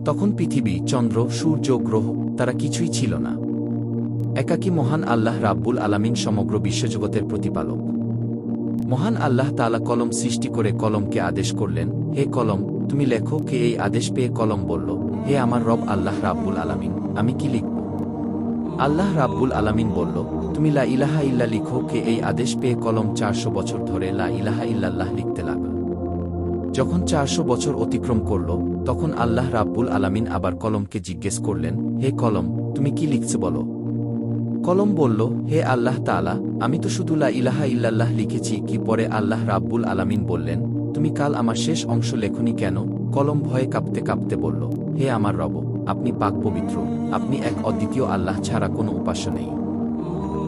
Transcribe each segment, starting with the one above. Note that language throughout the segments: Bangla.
তখন পৃথিবী, চন্দ্র, সূর্য, গ্রহ তারা কিছুই ছিল না। একাকী মহান আল্লাহ রাব্বুল আলামিন সমগ্র বিশ্বজগতের প্রতিপালক। মহান আল্লাহ তাআলা কলম সৃষ্টি করে কলমকে আদেশ করলেন, হে কলম তুমি লেখো। কে এই আদেশ পেয়ে কলম বলল, হে আমার রব আল্লাহ রাব্বুল আলামিন, আমি কি লিখব? আল্লাহ রাব্বুল আলামিন বলল, তুমি লা ইলাহা ইল্লা লিখো। কে এই আদেশ পেয়ে কলম 400 বছর ধরে লা ইলাহা ইল্লাল্লাহ লিখতে লাগল। যখন 400 বছর অতিক্রম করল, তখন আল্লাহ রাব্বুল আলামিন আবার কলমকে জিজ্ঞেস করলেন, হে কলম তুমি কি লিখছ বলো। কলম বলল, হে আল্লাহ তাআলা, আমি তো শুধু লা ইলাহা ইল্লাল্লাহ লিখেছি। কি পরে আল্লাহ রাব্বুল আলামিন বললেন, তুমি কাল আমার শেষ অংশ লেখনি কেন? কলম ভয়ে কাঁপতে কাঁপতে বলল, হে আমার রব, আপনি পাক পবিত্র, আপনি এক অদ্বিতীয় আল্লাহ ছাড়া কোনো উপাস্য নেই।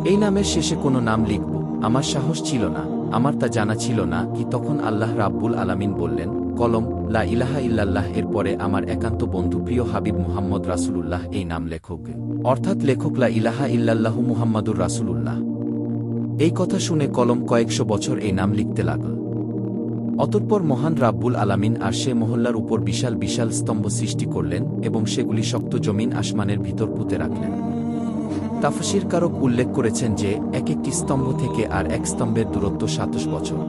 এই নামের শেষে কোনো নাম লিখব আমার সাহস ছিল না, আমার তা জানা ছিল না। কি তখন আল্লাহ রাব্বুল আলামিন বললেন, কলম লা ইলাহা ইল্লাল্লাহ এর পরে আমার একান্ত বন্ধু প্রিয় হাবিব মুহাম্মদ রাসূলুল্লাহ এই নাম লেখক, অর্থাৎ লেখক লা ইলাহা ইল্লাল্লাহু মুহাম্মাদুর রাসূলুল্লাহ। এই কথা শুনে কলম কয়েকশো বছর এই নাম লিখতে লাগল। অতঃপর মহান রাব্বুল আলামিন আর সে মহল্লার উপর বিশাল বিশাল স্তম্ভ সৃষ্টি করলেন এবং সেগুলি শক্ত জমিন আসমানের ভিতর পুঁতে রাখলেন। তাফসীরকারক উল্লেখ করেছেন যে এক একটি স্তম্ভ থেকে আর এক স্তম্ভের দূরত্ব 27 বছর।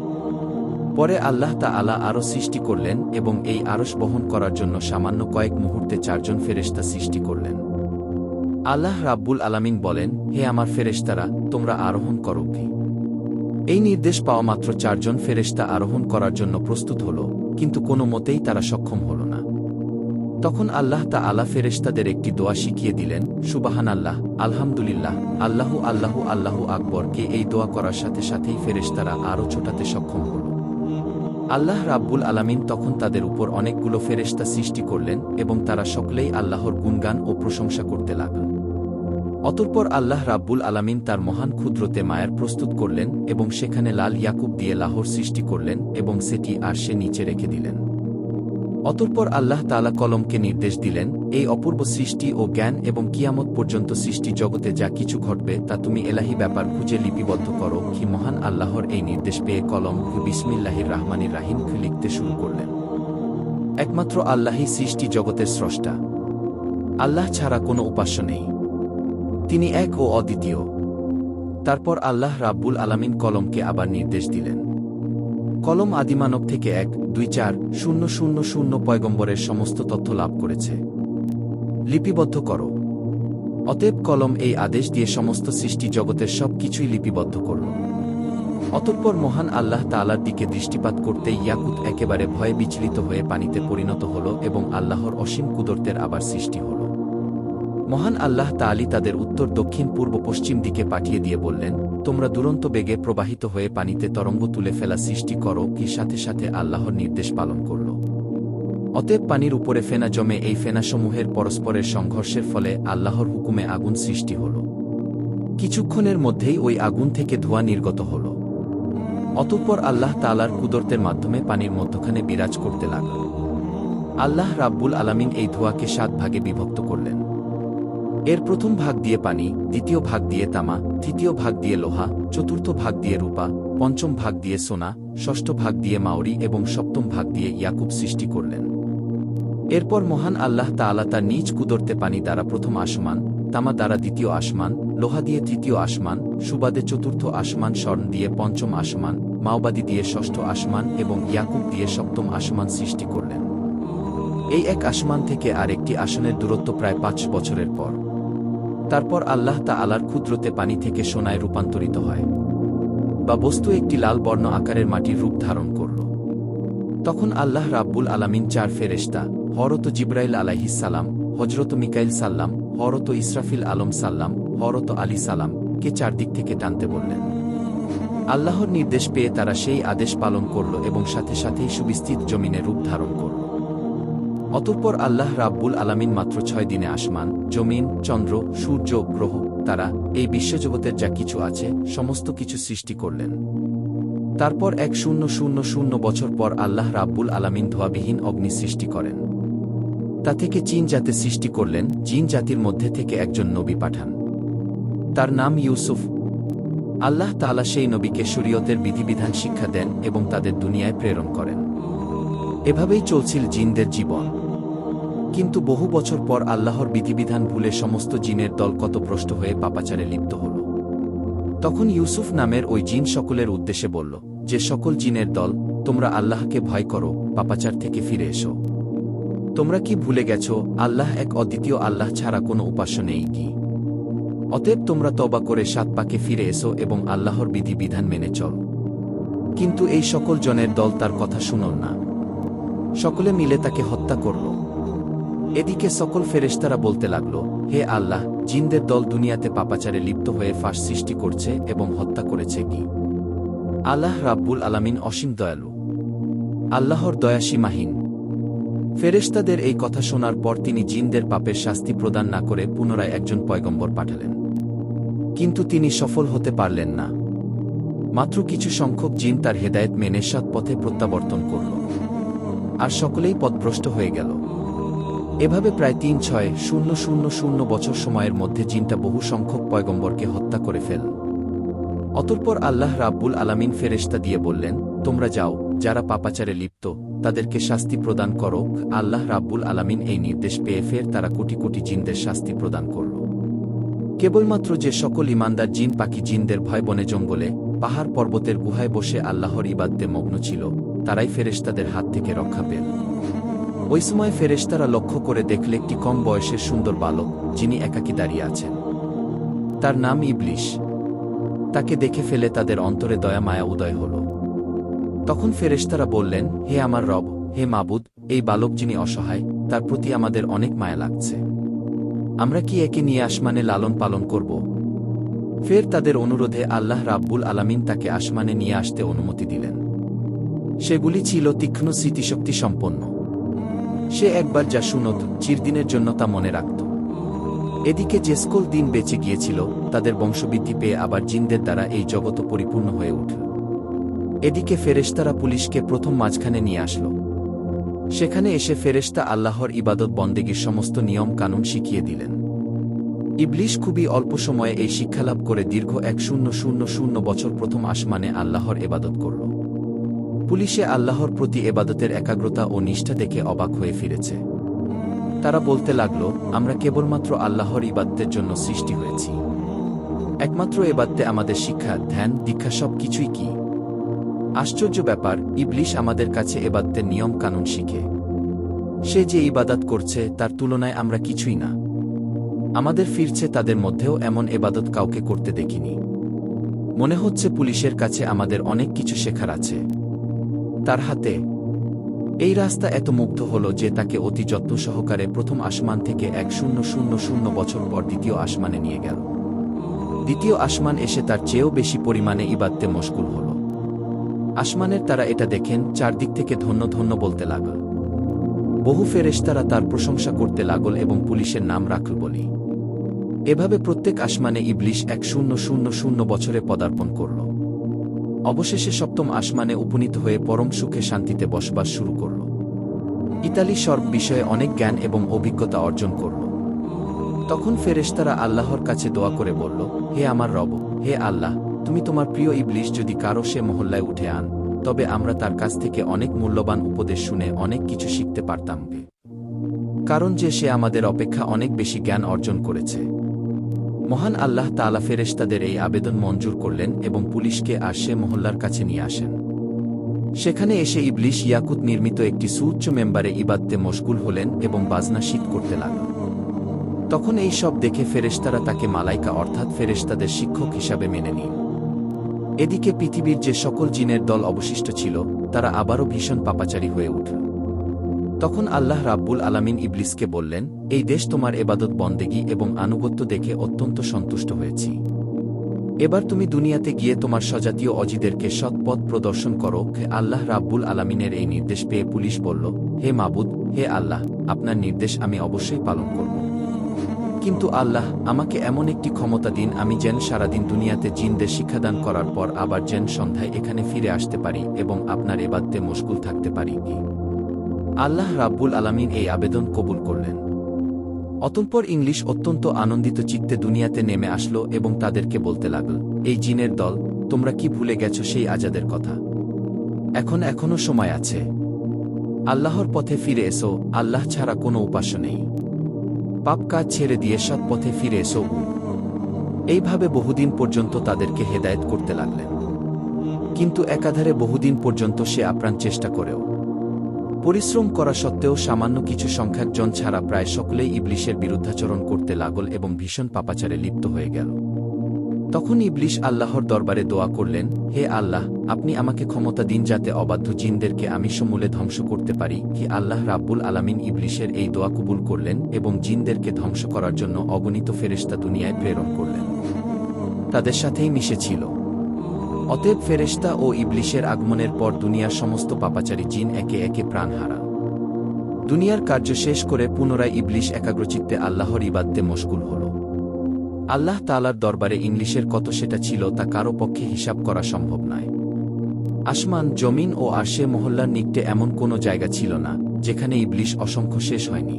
পরে আল্লাহ তাআলা আরশ সৃষ্টি করলেন এবং এই আরশ বহন করার জন্য সামান্য কয়েক মুহূর্তে 4 জন ফেরেশতা সৃষ্টি করলেন। আল্লাহ রাব্বুল আলামিন বলেন, হে আমার ফেরেশতারা, তোমরা আরোহণ করো। এই নির্দেশ পাওয়া মাত্র 4 জন ফেরেশতা আরোহণ করার জন্য প্রস্তুত হল, কিন্তু কোনো মতেই তারা সক্ষম হল না। তখন আল্লাহ তাআলা ফেরেশতাদের একটি দোয়া শিখিয়ে দিলেন, সুবহানাল্লাহ, আলহামদুলিল্লাহ, আল্লাহু আল্লাহু আল্লাহু আকবর। কে এই দোয়া করার সাথে সাথেই ফেরেশতারা আরও ছোটাতে সক্ষম হল। আল্লাহ রাব্বুল আলামিন তখন তাদের উপর অনেকগুলো ফেরেশতা সৃষ্টি করলেন এবং তারা সকলেই আল্লাহর গুণগান ও প্রশংসা করতে লাগল। অতঃপর আল্লাহ রাব্বুল আলামিন তার মহান ক্ষুদ্রতে মায়ার প্রস্তুত করলেন এবং সেখানে লাল ইয়াকুব দিয়ে লাহর সৃষ্টি করলেন এবং সেটি আরশে নিচে রেখে দিলেন। অতঃপর আল্লাহ তাআলা কলমকে নির্দেশ দিলেন, এই অপূর্ব সৃষ্টি ও জ্ঞান এবং কিয়ামত পর্যন্ত সৃষ্টি জগতে যা কিছু ঘটবে তা তুমি এলাহি ব্যাপার খুঁজে লিপিবদ্ধ করো। কি মহান আল্লাহর এই নির্দেশ পেয়ে কলম বিসমিল্লাহির রাহমানির রাহিম লিখতে শুরু করলেন। একমাত্র আল্লাহই সৃষ্টি জগতের স্রষ্টা। আল্লাহ ছাড়া কোনো উপাস্য নেই, তিনি এক ও অদ্বিতীয়। তারপর আল্লাহ রাব্বুল আলামিন কলমকে আবার নির্দেশ দিলেন। কলম আদিমানব থেকে 1-2-4-0-0-0 পয়গম্বরের সমস্ত তথ্য লাভ করেছে। লিপিবদ্ধ করো। অতএব কলম এই আদেশ দিয়ে সমস্ত সৃষ্টি জগতের সব কিছুই লিপিবদ্ধ করল। অতঃপর মহান আল্লাহ তাআলার দিকে দৃষ্টিপাত করতেই ইয়াকুত একেবারে ভয়ে বিচলিত হয়ে পানিতে পরিণত হল এবং আল্লাহর অসীম কুদরতের আবার সৃষ্টি হল। মহান আল্লাহ তাআলা তাদের উত্তর, দক্ষিণ, পূর্ব, পশ্চিম দিকে পাঠিয়ে দিয়ে বললেন, তোমরা দুরন্ত বেগে প্রবাহিত হয়ে পানিতে তরঙ্গ তুলে ফেলা সৃষ্টি করো। কি সাথে সাথে আল্লাহর নির্দেশ পালন করল। অতএব পানির উপরে ফেনা জমে এই ফেনাসমূহের পরস্পরের সংঘর্ষের ফলে আল্লাহর হুকুমে আগুন সৃষ্টি হল। কিছুক্ষণের মধ্যেই ওই আগুন থেকে ধোঁয়া নির্গত হল। অতঃপর আল্লাহ তাআলার কুদরতের মাধ্যমে পানির মধ্যখানে বিরাজ করতে লাগল। আল্লাহ রাব্বুল আলামিন এই ধোঁয়াকে 7 ভাগে বিভক্ত করলেন। এর প্রথম ভাগ দিয়ে পানি, দ্বিতীয় ভাগ দিয়ে তামা, তৃতীয় ভাগ দিয়ে লোহা, চতুর্থ ভাগ দিয়ে রূপা, পঞ্চম ভাগ দিয়ে সোনা, ষষ্ঠ ভাগ দিয়ে মাউরি এবং সপ্তম ভাগ দিয়ে ইয়াকুব সৃষ্টি করলেন। এরপর মহান আল্লাহ তাআলা তার নিজ কুদরতে পানি দ্বারা প্রথম আসমান, তামা দ্বারা দ্বিতীয় আসমান, লোহা দিয়ে তৃতীয় আসমান, সুবাদে চতুর্থ আসমান, স্বর্ণ দিয়ে পঞ্চম আসমান, মাওবাদী দিয়ে ষষ্ঠ আসমান এবং ইয়াকুব দিয়ে সপ্তম আসমান সৃষ্টি করলেন। এই এক আসমান থেকে আর একটি আসনের দূরত্ব প্রায় 5 বছরের পর। তারপর আল্লাহ তাআলার কুদরতে পানি থেকে সোনায় রূপান্তরিত হয় বা বস্তু একটি লাল বর্ণ আকারের মাটির রূপ ধারণ করল। তখন আল্লাহ রাব্বুল আলামিন 4 ফেরেশতা, হযরত জিবরাইল আলাইহিস সালাম, হযরত মিকাইল সাল্লাম, হযরত ইসরাফিল আলম সাল্লাম, হযরত আলী সালাম কে চারদিক থেকে টানতে বললেন। আল্লাহর নির্দেশ পেয়ে তারা সেই আদেশ পালন করল এবং সাথে সাথেই সুবিস্তৃত জমিনে রূপ ধারণ করল। অতঃপর আল্লাহ রাব্বুল আলামিন মাত্র 6 দিনে আসমান, জমিন, চন্দ্র, সূর্য, গ্রহ, তারা, এই বিশ্বজগতের যা কিছু আছে সমস্ত কিছু সৃষ্টি করলেন। তারপর 1000 বছর পর আল্লাহ রাব্বুল আলামিন ধোঁয়াবিহীন অগ্নি সৃষ্টি করেন। তা থেকে জিন জাতি সৃষ্টি করলেন। জিন জাতির মধ্যে থেকে একজন নবী পাঠান, তার নাম ইউসুফ। আল্লাহ তাআলা সেই নবীকে শরীয়তের বিধিবিধান শিক্ষা দেন এবং তাদের দুনিয়ায় প্রেরণ করেন। এভাবেই চলছিল জিনদের জীবন। কিন্তু বহু বছর পর আল্লাহর বিধিবিধান ভুলে সমস্ত জিনের দল কতভ্রষ্ট হয়ে পাপাচারে লিপ্ত হল। তখন ইউসুফ নামের ওই জিন সকলের উদ্দেশ্যে বলল, যে সকল জিনের দল, তোমরা আল্লাহকে ভয় করো, পাপাচার থেকে ফিরে এসো। তোমরা কি ভুলে গেছ আল্লাহ এক অদ্বিতীয় আল্লাহ ছাড়া কোনো উপাস্য নেই কি? অতএব তোমরা তওবা করে সাত পাকে ফিরে এসো এবং আল্লাহর বিধিবিধান মেনে চলো। কিন্তু এই সকল জনের দল তার কথা শুনল না। সকলে মিলে তাকে হত্যা করল। এদিকে সকল ফেরেশতারা বলতে লাগল, হে আল্লাহ, জিনদের দল দুনিয়াতে পাপাচারে লিপ্ত হয়ে ফাঁস সৃষ্টি করছে এবং হত্যা করেছে কি? আল্লাহ রাব্বুল আলামিন অসীম দয়ালু, আল্লাহর দয়া সীমাহীন। ফেরেশতাদের এই কথা শোনার পর তিনি জিনদের পাপের শাস্তি প্রদান না করে পুনরায় একজন পয়গম্বর পাঠালেন। কিন্তু তিনি সফল হতে পারলেন না। মাত্র কিছু সংখ্যক জিন তার হেদায়েত মেনে সৎ পথে প্রত্যাবর্তন করল, আর সকলেই পথভ্রষ্ট হয়ে গেল। এভাবে প্রায় ৩৬,০০০ বছর সময়ের মধ্যে জিনটা বহু সংখ্যক পয়গম্বরকে হত্যা করে ফেল। অতঃপর আল্লাহ রাব্বুল আলামিন ফেরেশতা দিয়ে বললেন, তোমরা যাও, যারা পাপাচারে লিপ্ত তাদেরকে শাস্তি প্রদান করো। আল্লাহ রাব্বুল আলামিন এই নির্দেশ পেয়ে ফের তারা কোটি কোটি জিনদের শাস্তি প্রদান করল। কেবলমাত্র যে সকল ঈমানদার জিন পাখি জিনদের ভয় বনে জঙ্গলে পাহাড় পর্বতের গুহায় বসে আল্লাহর ইবাদতে মগ্ন ছিল, তারাই ফেরেশতাদের হাত থেকে রক্ষা পেল। ওই সময় ফেরেশতারা লক্ষ্য করে দেখলে একটি কম বয়সের সুন্দর বালক, যিনি একাকী দাঁড়িয়ে আছেন। তার নাম ইবলিশ। তাকে দেখে ফেলে তাদের অন্তরে দয়া মায়া উদয় হল। তখন ফেরেশতারা বললেন, হে আমার রব, হে মাবুদ, এই বালক যিনি অসহায়, তার প্রতি আমাদের অনেক মায়া লাগছে। আমরা কি একে নিয়ে আসমানে লালন পালন করব? ফের তাদের অনুরোধে আল্লাহ রাব্বুল আলামিন তাকে আসমানে নিয়ে আসতে অনুমতি দিলেন। সেগুলি ছিল তীক্ষ্ণ স্মৃতিশক্তি সম্পন্ন। সে একবার যা শুনত, চিরদিনের জন্য তা মনে রাখত। এদিকে যে সকল দিন বেঁচে গিয়েছিল, তাদের বংশবৃদ্ধি পেয়ে আবার জিনদের দ্বারা এই জগৎ পরিপূর্ণ হয়ে উঠল। এদিকে ফেরেশতারা পুলিশকে প্রথম মাঝখানে নিয়ে আসল। সেখানে এসে ফেরেশতা আল্লাহর ইবাদত বন্দেগীর সমস্ত নিয়ম কানুন শিখিয়ে দিলেন। ইবলিশ খুবই অল্প সময়ে এই শিক্ষালাভ করে দীর্ঘ ১০০০ বছর প্রথম আসমানে আল্লাহর ইবাদত করল। পুলিশে আল্লাহর প্রতি এবাদতের একাগ্রতা ও নিষ্ঠা দেখে অবাক হয়ে ফিরেছে। তারা বলতে লাগল, আমরা কেবলমাত্র আল্লাহর ইবাদতের জন্য সৃষ্টি হয়েছি। একমাত্র এবাদতে আমাদের শিক্ষা, ধ্যান, দীক্ষা সব কিছুই কি? আশ্চর্য ব্যাপার, ইবলিশ আমাদের কাছে এবাদতের নিয়ম কানুন শিখে। সে যে ইবাদত করছে তার তুলনায় আমরা কিছুই না। আমাদের ফিরছে তাদের মধ্যেও এমন এবাদত কাউকে করতে দেখিনি। মনে হচ্ছে পুলিশের কাছে আমাদের অনেক কিছু শেখার আছে। তার হাতে এই রাস্তা এত মুগ্ধ হল যে তাকে অতি যত্ন সহকারে প্রথম আসমান থেকে ১০০০ বছর পর দ্বিতীয় আসমানে নিয়ে গেল। দ্বিতীয় আসমান এসে তার চেয়েও বেশি পরিমাণে ইবাদতে মশগুল হল। আসমানের তারা এটা দেখেন, চারদিক থেকে ধন্য ধন্য বলতে লাগল। বহু ফেরেশতারা তার প্রশংসা করতে লাগল এবং পুলিশের নাম রাখল বলি। এভাবে প্রত্যেক আসমানে ইবলিশ ১০০০ বছরে পদার্পণ করল। অবশেষে সপ্তম আসমানে উপনীত হয়ে পরম সুখে শান্তিতে বসবাস শুরু করল। ইতালি সর্ব বিষয়ে অনেক জ্ঞান এবং অভিজ্ঞতা অর্জন করল। তখন ফেরেশতারা আল্লাহর কাছে দোয়া করে বলল, হে আমার রব, হে আল্লাহ, তুমি তোমার প্রিয় ইবলিশ যদি কারো সে মহল্লায় উঠে আন, তবে আমরা তার কাছ থেকে অনেক মূল্যবান উপদেশ শুনে অনেক কিছু শিখতে পারতাম, কারণ যে সে আমাদের অপেক্ষা অনেক বেশি জ্ঞান অর্জন করেছে। মহান আল্লাহ তাআলা ফেরেশতাদের এই আবেদন মঞ্জুর করলেন এবং পুলিশকে আর সে মহল্লার কাছে নিয়ে আসেন। সেখানে এসে ইবলিশ ইয়াকুত নির্মিত একটি সুউচ্চ মেম্বারে ইবাদতে মশগুল হলেন এবং বাজনা শীত করতে লাগল। তখন এই সব দেখে ফেরেশতারা তাকে মালাইকা অর্থাৎ ফেরেশতাদের শিক্ষক হিসাবে মেনে নিল। এদিকে পৃথিবীর যে সকল জিনের দল অবশিষ্ট ছিল, তারা আবারও ভীষণ পাপাচারী হয়ে উঠল। তখন আল্লাহ রাব্বুল আলামিন ইবলিসকে বললেন, এই দেশ তোমার এবাদত বন্দেগী এবং আনুগত্য দেখে অত্যন্ত সন্তুষ্ট হয়েছি। এবার তুমি দুনিয়াতে গিয়ে তোমার স্বজাতীয় অজিদেরকে সৎ পথ প্রদর্শন করো। আল্লাহ রাব্বুল আলামিনের এই নির্দেশ পেয়ে পুলিশ বলল, হে মাবুদ, হে আল্লাহ, আপনার নির্দেশ আমি অবশ্যই পালন করব। কিন্তু আল্লাহ, আমাকে এমন একটি ক্ষমতা দিন আমি যেন সারাদিন দুনিয়াতে জিনদের শিক্ষাদান করার পর আবার যেন সন্ধ্যায় এখানে ফিরে আসতে পারি এবং আপনার এবাদতে মশগুল থাকতে পারি। আল্লাহ রাব্বুল আলামিন এই আবেদন কবুল করলেন। অতঃপর ইংলিশ অত্যন্ত আনন্দিত চিত্তে দুনিয়াতে নেমে আসলো এবং তাদেরকে বলতে লাগল, এই জিনের দল, তোমরা কি ভুলে গেছ সেই আজাদের কথা? এখনো সময় আছে। আল্লাহর পথে ফিরে এসো, আল্লাহ ছাড়া কোনো উপাস্য নেই। পাপ কাজ ছেড়ে দিয়ে সৎ পথে ফিরে এসো। এইভাবে বহুদিন পর্যন্ত তাদেরকে হেদায়েত করতে লাগলেন। কিন্তু একাধারে বহুদিন পর্যন্ত সে আপ্রাণ চেষ্টা করেও পরিশ্রম করা সত্ত্বেও সামান্য কিছু সংখ্যক জন ছাড়া প্রায় সকলেই ইবলিশের বিরুদ্ধাচরণ করতে লাগল এবং ভীষণ পাপাচারে লিপ্ত হয়ে গেল। তখন ইবলিশ আল্লাহর দরবারে দোয়া করলেন, হে আল্লাহ, আপনি আমাকে ক্ষমতা দিন যাতে অবাধ্য জিনদেরকে আমি সমূলে ধ্বংস করতে পারি। কি আল্লাহ রাব্বুল আলামিন ইবলিশের এই দোয়া কবুল করলেন এবং জিনদেরকে ধ্বংস করার জন্য অগণিত ফেরেশতা দুনিয়ায় প্রেরণ করলেন। তাদের সাথেই মিশেছিল। অতএব ফেরেশতা ও ইবলিশের আগমনের পর দুনিয়ার সমস্ত পাপাচারী জিন একে একে প্রাণ হারা। দুনিয়ার কার্য শেষ করে পুনরায় ইবলিশ একাগ্রচিত্তে আল্লাহর ইবাদতে মশগুল হল। আল্লাহ তাআলার দরবারে ইংলিশের কত সেটা ছিল তা কারো পক্ষে হিসাব করা সম্ভব নয়। আসমান, জমিন ও আরশে মহল্লার নিকটে এমন কোনো জায়গা ছিল না যেখানে ইবলিশ অসংখ্য শেষ হয়নি।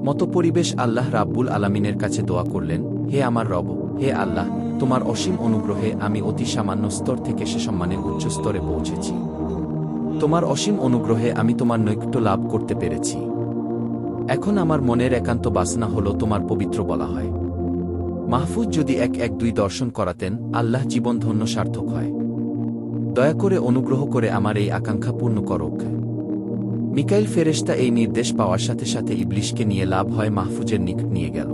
মতো পরিবেশ আল্লাহ রাব্বুল আলামিনের কাছে দোয়া করলেন, হে আমার রব, হে আল্লাহ, তোমার অসীম অনুগ্রহে আমি অতি সামান্য স্তর থেকে সে সম্মানের উচ্চ স্তরে পৌঁছেছি। তোমার অসীম অনুগ্রহে আমি তোমার নৈকট্য লাভ করতে পেরেছি। এখন আমার মনের একান্ত বাসনা হল তোমার পবিত্র বলা হয়। মাহফুজ যদি 1-1-2 দর্শন করাতেন, আল্লাহ জীবন ধন্য সার্থক হয়। দয়া করে অনুগ্রহ করে আমার এই আকাঙ্ক্ষা পূর্ণ করক। মিকাইল ফেরেশতা এই নির্দেশ পাওয়ার সাথে সাথে ইবলিশকে নিয়ে লাভ হয় মাহফুজের নিকট নিয়ে গেল।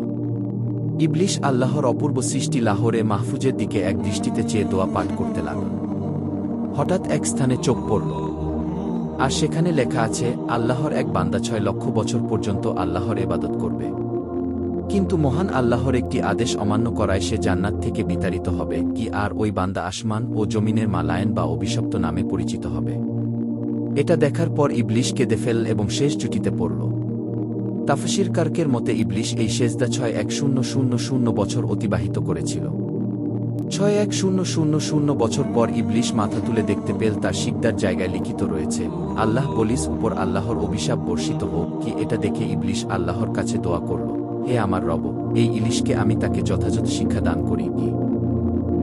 ইবলিশ আল্লাহর অপূর্ব সৃষ্টি লাহোরে মাহফুজের দিকে এক দৃষ্টিতে চেয়ে দোয়া পাঠ করতে লাগল। হঠাৎ এক স্থানে চোখ পড়ল, আর সেখানে লেখা আছে, আল্লাহর এক বান্দা 6 লক্ষ বছর পর্যন্ত আল্লাহর ইবাদত করবে। কিন্তু মহান আল্লাহর একটি আদেশ অমান্য করায় সে জান্নাত থেকে বিতাড়িত হবে। কি আর ওই বান্দা আসমান ও জমিনের মালায়েন বা অভিশপ্ত নামে পরিচিত হবে। এটা দেখার পর ইবলিশ কেঁদে ফেলল এবং শেষ জুটিতে পড়ল। তাফসীরকারদের মতে ইবলিশ এই সেজদা 61000 বছর অতিবাহিত করেছিল। 61000 বছর পর ইবলিশ মাথা তুলে দেখতে পেল তার সিজদার জায়গায় লিখিত রয়েছে, আল্লাহ বলিস উপর আল্লাহর অভিশাপ বর্ষিত হোক। কি এটা দেখে ইবলিশ আল্লাহর কাছে দোয়া করল, হে আমার রব, এই ইলিশকে আমি তাকে যথাযথ শিক্ষা দান করি কি?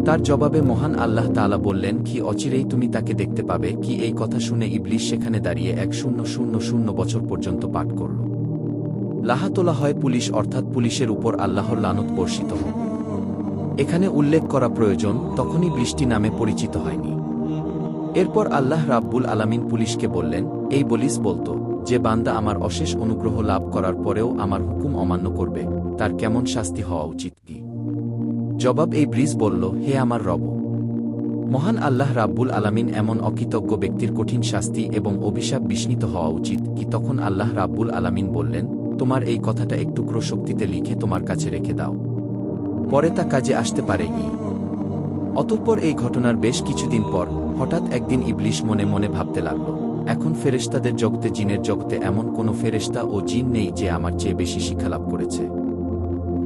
তার জবাবে মহান আল্লাহ তাআলা বললেন, কি অচিরেই তুমি তাকে দেখতে পাবে। কি এই কথা শুনে ইবলিশ সেখানে দাঁড়িয়ে 1000 বছর পর্যন্ত পাঠ করল। লাহা তোলা হয় পুলিশ, অর্থাৎ পুলিশের উপর আল্লাহর লানত বর্ষিত হোক। এখানে উল্লেখ করা প্রয়োজন, তখনই বৃষ্টি নামে পরিচিত হয়নি। এরপর আল্লাহ রাব্বুল আলামিন পুলিশকে বললেন, এই বলিস বলতো, যে বান্দা আমার অশেষ অনুগ্রহ লাভ করার পরেও আমার হুকুম অমান্য করবে, তার কেমন শাস্তি হওয়া উচিত কি? জবাব এই ব্রিজ বলল, হে আমার রব, মহান আল্লাহ রাব্বুল আলামিন এমন অকৃতজ্ঞ ব্যক্তির কঠিন শাস্তি এবং অভিশাপ বিস্মিত হওয়া উচিত কি? তখন আল্লাহ রাব্বুল আলামিন বললেন, তোমার এই কথাটা এক টুকরো শক্তিতে লিখে তোমার কাছে রেখে দাও, পরে তা কাজে আসতে পারে কি? অতঃপর এই ঘটনার বেশ কিছুদিন পর হঠাৎ একদিন ইবলিশ মনে মনে ভাবতে লাগল, এখন ফেরেশতাদের জগতে, জিনের জগতে এমন কোনো ফেরেশতা ও জিন নেই যে আমার চেয়ে বেশি শিক্ষালাভ করেছে।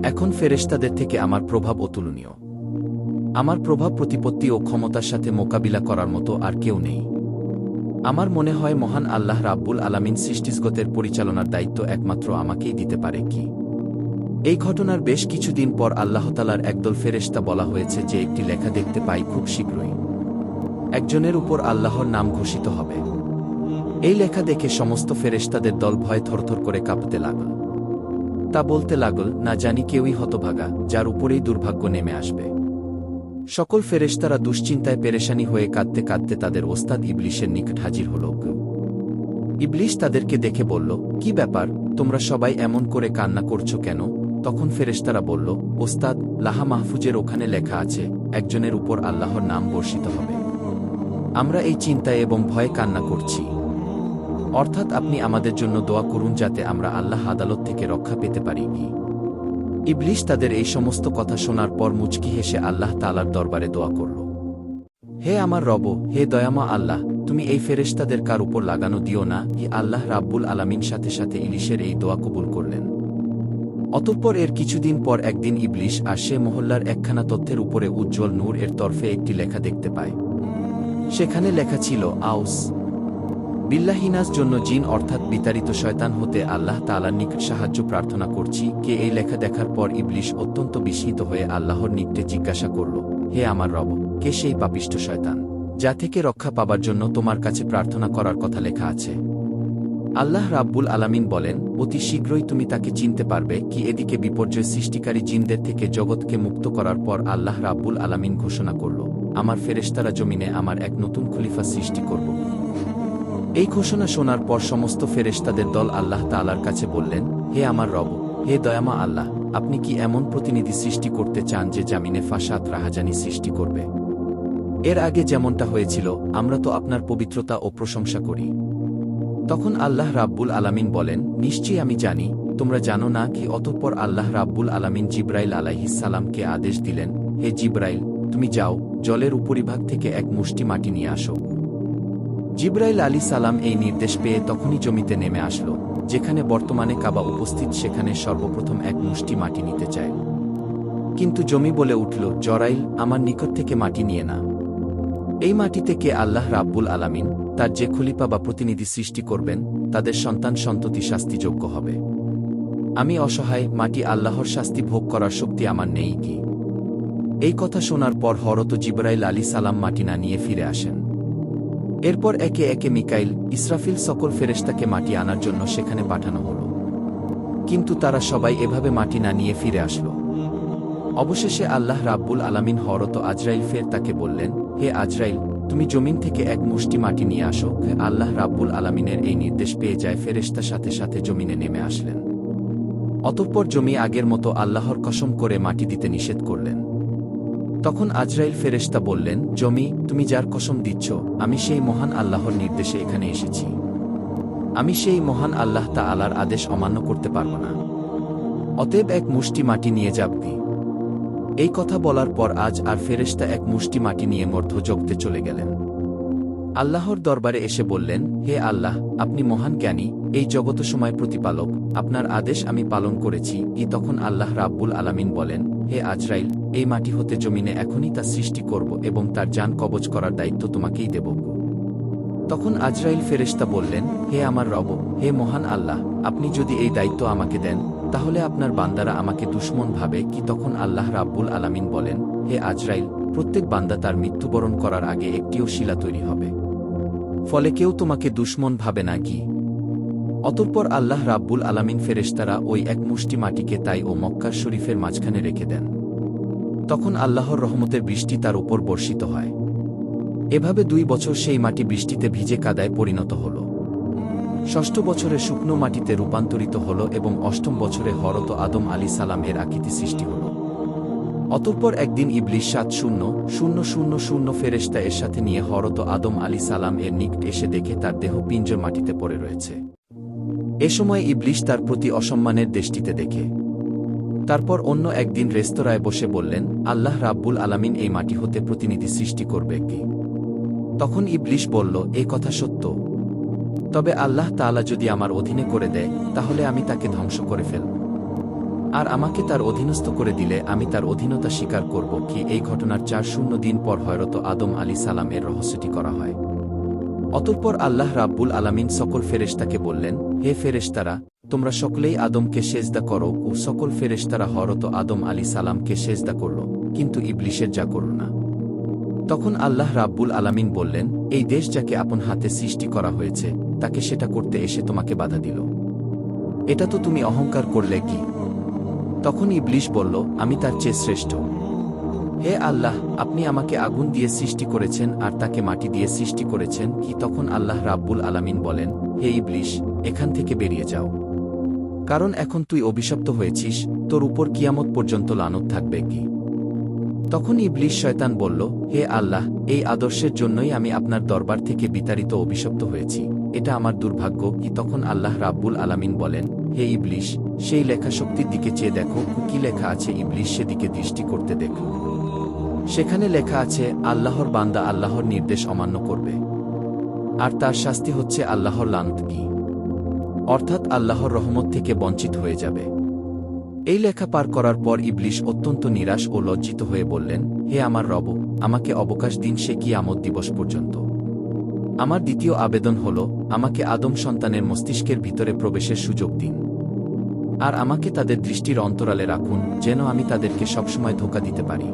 এখন ফেরেশতাদের থেকে আমার প্রভাব অতুলনীয়। আমার প্রভাব, প্রতিপত্তি ও ক্ষমতার সাথে মোকাবিলা করার মতো আর কেউ নেই। আমার মনে হয় মহান আল্লাহ রাব্বুল আলামিন সৃষ্টিজগতের পরিচালনার দায়িত্ব একমাত্র আমাকেই দিতে পারে কি? এই ঘটনার বেশ কিছুদিন পর আল্লাহ তাআলার একদল ফেরেশতা বলা হয়েছে যে একটি লেখা দেখতে পাই খুব শীঘ্রই। একজনের উপর আল্লাহর নাম ঘোষিত হবে। এই লেখা দেখে সমস্ত ফেরেশতাদের দল ভয়ে থরথর করে কাঁপতে লাগল। তা বলতে লাগল, না জানি কেউই হতভাগা, যার উপরেই দুর্ভাগ্য নেমে আসবে। সকল ফেরেশতারা দুশ্চিন্তায় পেরেশানি হয়ে কাঁদতে কাঁদতে তাদের ওস্তাদ ইবলিশের নিকট হাজির হল। ইবলিশ তাদেরকে দেখে বলল, কি ব্যাপার, তোমরা সবাই এমন করে কান্না করছো কেন? তখন ফেরেশতারা বলল, ওস্তাদ, লাহা মাহফুজের ওখানে লেখা আছে একজনের উপর আল্লাহর নাম বর্ষিত হবে। আমরা এই চিন্তায় এবং ভয়ে কান্না করছি। অর্থাৎ আপনি আমাদের জন্য দোয়া করুন যাতে আমরা আল্লাহ আদালত থেকে রক্ষা পেতে পারি। ইবলিশ তাদের এই সমস্ত কথা শোনার পর মুচকি হেসে আল্লাহ তাআলার দরবারে দোয়া করল, হে আমার রব, হে দয়াময় আল্লাহ, তুমি এই ফেরেশতাদের কার উপর লাগানো দিও না। আল্লাহ রাব্বুল আলামিন সাথে সাথে ইলিশের এই দোয়া কবুল করলেন। অতঃপর এর কিছুদিন পর একদিন ইবলিশ আর সে মহল্লার একখানা তথ্যের উপরে উজ্জ্বল নূর এর তরফে একটি লেখা দেখতে পায়। সেখানে লেখা ছিল, আউস বিল্লাহিনাস জন্য জিন অর্থাৎ বিতাড়িত শয়তান হতে আল্লাহ তাআলার নিকট সাহায্য প্রার্থনা করছি। কে এই লেখা দেখার পর ইবলিশ অত্যন্ত বিস্মিত হয়ে আল্লাহর নিকটে জিজ্ঞাসা করল, হে আমার রব, কে সেই পাপিষ্ঠ শয়তান যা থেকে রক্ষা পাবার জন্য তোমার কাছে প্রার্থনা করার কথা লেখা আছে? আল্লাহ রাব্বুল আলামিন বলেন, অতি শীঘ্রই তুমি তাকে চিনতে পারবে কি। এদিকে বিপর্যয় সৃষ্টিকারী জিনদের থেকে জগৎকে মুক্ত করার পর আল্লাহ রাব্বুল আলামিন ঘোষণা করল, আমার ফেরেশতারা জমিনে আমার এক নতুন খলিফা সৃষ্টি করব। এই ঘোষণা শোনার পর সমস্ত ফেরেশতাদের দল আল্লাহ তাআলার কাছে বললেন, হে আমার রব, হে দয়ামা আল্লাহ, আপনি কি এমন প্রতিনিধি সৃষ্টি করতে চান যে জামিনে ফাসাদ রাহাজানি সৃষ্টি করবে? এর আগে যেমনটা হয়েছিল, আমরা তো আপনার পবিত্রতা ও প্রশংসা করি। তখন আল্লাহ রাব্বুল আলামিন বলেন, নিশ্চয়ই আমি জানি, তোমরা জানো না কি। অতঃপর আল্লাহ রাব্বুল আলামিন জিব্রাইল আলাইহিস সালামকে আদেশ দিলেন, হে জিব্রাইল, তুমি যাও, জলের উপরিভাগ থেকে এক মুষ্টি মাটি নিয়ে আসো। জিব্রাইল আলী সালাম এই নির্দেশ পেয়ে তখনই জমিতে নেমে আসলো, যেখানে বর্তমানে কাবা উপস্থিত। সেখানে সর্বপ্রথম এক মুষ্টি মাটি নিতে চায়, কিন্তু জমি বলে উঠল, জরাইল, আমার নিকট থেকে মাটি নিয়ে না। এই মাটি থেকে আল্লাহ রাব্বুল আলামিন তার যে খলিফা বা প্রতিনিধি সৃষ্টি করবেন, তাদের সন্তান সন্ততি শাস্তিযোগ্য হবে। আমি অসহায়, মাটি আল্লাহর শাস্তি ভোগ করার শক্তি আমার নেই কি? এই কথা শোনার পর হযরত জিবরাইল আলী সালাম মাটি না নিয়ে ফিরে আসেন। এরপর একে একে মিকাইল, ইসরাফিল সকল ফেরেশতাকে মাটি আনার জন্য সেখানে পাঠানো হল, কিন্তু তারা সবাই এভাবে মাটি না নিয়ে ফিরে আসলো। অবশেষে আল্লাহ রাব্বুল আলামিন হযরত আজরাইল ফের তাকে বললেন, হে আজরাইল, তুমি জমিন থেকে এক মুষ্টি মাটি নিয়ে আসো। আল্লাহ রাব্বুল আলামিনের এই নির্দেশ পেয়ে যায় ফেরেশতা সাথে সাথে জমিনে নেমে আসলেন। অতঃপর জমি আগের মতো আল্লাহর কসম করে মাটি দিতে নিষেধ করলেন। তখন আজরাইল ফেরেশতা বললেন, জমি, তুমি যার কসম দিচ্ছ, আমি সেই মহান আল্লাহর নির্দেশে এখানে এসেছি। আমি সেই মহান আল্লাহ তাআলার আদেশ অমান্য করতে পারব না। অতএব এক মুষ্টি মাটি নিয়ে যাবি। এই কথা বলার পর আজ আর ফেরেশতা এক মুষ্টি মাটি নিয়ে মধ্যজগতে চলে গেলেন। আল্লাহর দরবারে এসে বললেন, হে আল্লাহ, আপনি মহান জ্ঞানী, এই জগতসময় প্রতিপালক, আপনার আদেশ আমি পালন করেছি। তখন আল্লাহ রাব্বুল আলামিন বলেন, হে আজরাইল, এই মাটি হতে জমিনে এখনই তা সৃষ্টি করব এবং তার জান কবজ করার দায়িত্ব তোমাকেই দেব। তখন আজরাইল ফেরেশতা বললেন, হে আমার রব, হে মহান আল্লাহ, আপনি যদি এই দায়িত্ব আমাকে দেন, তাহলে আপনার বান্দারা আমাকে দুশমন ভাবে কি? তখন আল্লাহ রাব্বুল আলামিন বলেন, হে আজরাইল, প্রত্যেক বান্দা তার মৃত্যুবরণ করার আগে একটিও শিলা তৈরি হবে, ফলে কেউ তোমাকে দুশমন ভাবে না কি? অতঃপর আল্লাহ রাব্বুল আলামিন ফেরেশতারা ওই এক মুষ্টি মাটিকে তাই ও মক্কার শরীফের মাঝখানে রেখে দেন। তখন আল্লাহর রহমতের বৃষ্টি তার উপর বর্ষিত হয়। এভাবে 2 বছর সেই মাটি বৃষ্টিতে ভিজে কাদায় পরিণত হল। 6ষ্ঠ বছরে শুকনো মাটিতে রূপান্তরিত হল এবং 8ম বছরে হযরত আদম আলী সালাম এর আকৃতি সৃষ্টি হল। অতঃপর একদিন ইবলিস 7,000 ফেরেশতা এর সাথে নিয়ে হযরত আদম আলী সালাম এর নিকট এসে দেখে তার দেহ পিঞ্জ মাটিতে পড়ে রয়েছে। এ সময় ইবলিস তার প্রতি অসম্মানের দৃষ্টিতে দেখে। তারপর অন্য একদিন রেস্তোরাঁয় বসে বললেন, আল্লাহ রাব্বুল আলামিন এই মাটি হতে প্রতিনিধি সৃষ্টি করবে কি? তখন ইবলিস বলল, এ কথা সত্য, তবে আল্লাহ তাআলা যদি আমার অধীনে করে দেয়, তাহলে আমি তাকে ধ্বংস করে ফেলব, আর আমাকে তার অধীনস্থ করে দিলে আমি তার অধীনতা স্বীকার করব কি? এই ঘটনার 400 দিন পর হযরত আদম আলী সালাম এর রহস্যটি করা হয়। অতঃপর আল্লাহ রাব্বুল আলামিন সকল ফেরেশতাকে বললেন, হে ফেরেশতারা, তোমরা সকলেই আদমকে সেজদা করো। ও সকল ফেরেশতারা হযরত আদম আলী সালামকে সেজদা করল, কিন্তু ইবলিসের যা করল না। তখন আল্লাহ রাব্বুল আলামিন বললেন, এই দেশ যাকে আপন হাতে সৃষ্টি করা হয়েছে, তাকে সেটা করতে এসে তোমাকে বাধা দিল, এটা তো তুমি অহংকার করলে কি? তখন ইবলিস বলল, আমি তার চেয়ে শ্রেষ্ঠ। হে আল্লাহ, আপনি আমাকে আগুন দিয়ে সৃষ্টি করেছেন আর তাকে মাটি দিয়ে সৃষ্টি করেছেন কি? তখন আল্লাহ রাব্বুল আলামিন বলেন, হে ইবলিস, এখান থেকে বেরিয়ে যাও, কারণ এখন তুই অভিশপ্ত হয়েছিস, তোর উপর কিয়ামত পর্যন্ত লানত থাকবে কি? তখন ইবলিস শয়তান বলল, হে আল্লাহ, এই আদর্শের জন্যই আমি আপনার দরবার থেকে বিতাড়িত অভিশপ্ত হয়েছি, এটা আমার দুর্ভাগ্য কি? তখন আল্লাহ রাব্বুল আলামিন বলেন, হে ইবলিস, সেই লেখা শক্তির দিকে চেয়ে দেখো, কি লেখা আছে? ইবলিস সেদিকে দৃষ্টি করতে দেখল। সেখানে লেখা আছে, আল্লাহর বান্দা আল্লাহর নির্দেশ অমান্য করবে, আর তার শাস্তি হচ্ছে আল্লাহর লানত কি, অর্থাৎ আল্লাহর রহমত থেকে বঞ্চিত হয়ে যাবে। এই লেখা পার করার পর ইবলিস অত্যন্ত নিরাশ ও লজ্জিত হয়ে বললেন, হে আমার রব, আমাকে অবকাশ দিন সে কিয়ামত দিবস পর্যন্ত। আমার দ্বিতীয় আবেদন হল, আমাকে আদম সন্তানের মস্তিষ্কের ভিতরে প্রবেশের সুযোগ দিন, আর আমাকে তাদের দৃষ্টির অন্তরালে রাখুন, যেন আমি তাদেরকে সবসময় ধোঁকা দিতে পারি।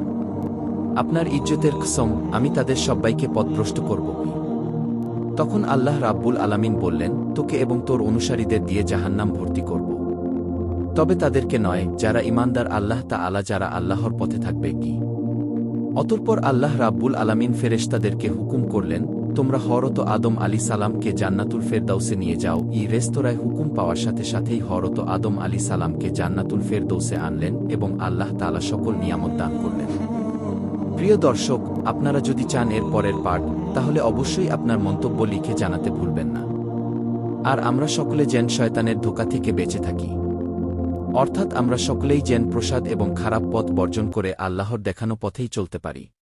আপনার ইজ্জতের কসম, আমি তাদের সবাইকে পথভ্রষ্ট করব। তখন আল্লাহ রাব্বুল আলামিন বললেন, তোকে এবং তোর অনুসারীদের দিয়ে জাহান্নাম ভর্তি করব। তবে তাদেরকে নয়, যারা ঈমানদার আল্লাহ তাআলা যারা আল্লাহর পথে থাকবে কি। অতঃপর আল্লাহ রাব্বুল আলামিন ফেরেশতাদেরকে হুকুম করলেন, তোমরা হযরত আদম আলাইহিস সালামকে জান্নাতুল ফেরদাউসে নিয়ে যাও। এই রেস্তোরাঁয় হুকুম পাওয়ার সাথে সাথেই হযরত আদম আলাইহিস সালামকে জান্নাতুল ফেরদৌসে আনলেন এবং আল্লাহ তাআলা সকল নিয়ামত দান করলেন। প্রিয় দর্শক, আপনারা যদি চান এর পরের পার্ট, তাহলে অবশ্যই আপনার মন্তব্য লিখে জানাতে ভুলবেন না। আর আমরা সকলে যেন শয়তানের ধোঁকা থেকে বেঁচে থাকি, অর্থাৎ আমরা সকলেই যেন প্রসাদ এবং খারাপ পথ বর্জন করে আল্লাহর দেখানো পথেই চলতে পারি।